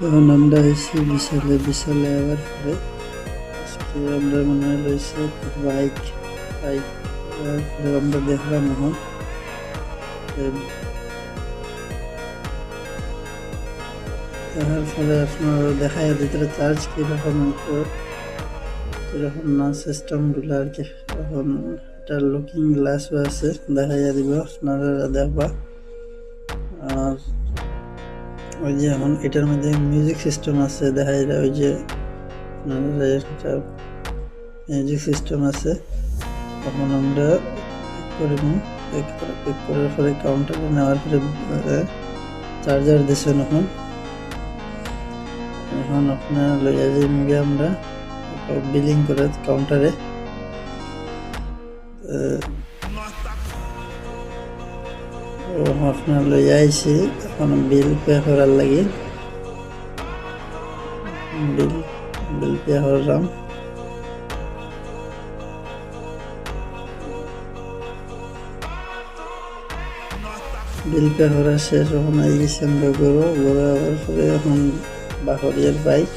এখন আমরা এসে বিশালে আবার পরে আজকে আমরা মনে হয় রয়েছে বাইক বাইক আমরা দেখলাম এখন দেখার ফলে আপনার দেখায় ভিতরে চার্জ কীরকম কীরকম না সিস্টেমগুলো আর কি। এখন এটা লুকিং গ্লাসও আছে, দেখাইয়া দিব আপনারা দেখবা। আর ওই যে এখন এটার মধ্যে মিউজিক সিস্টেম আছে, দেখা যায় ওই যে একটা মিউজিক সিস্টেম আছে। তখন আমরা পিক করার পরে কাউন্টারে নেওয়ার পরে চার্জার দিচ্ছেন। এখন আপনার লইয়া যাই আমরা বিলিং করে কাউন্টারে। আপনার লইয়া আইছি এখন বিল পে করার লাগে, বিল পে করলাম। বিল পে করা শেষ, এখন আই গেছি আমরা ঘরে আবার পরে এখন বাহরিয়ার বাইক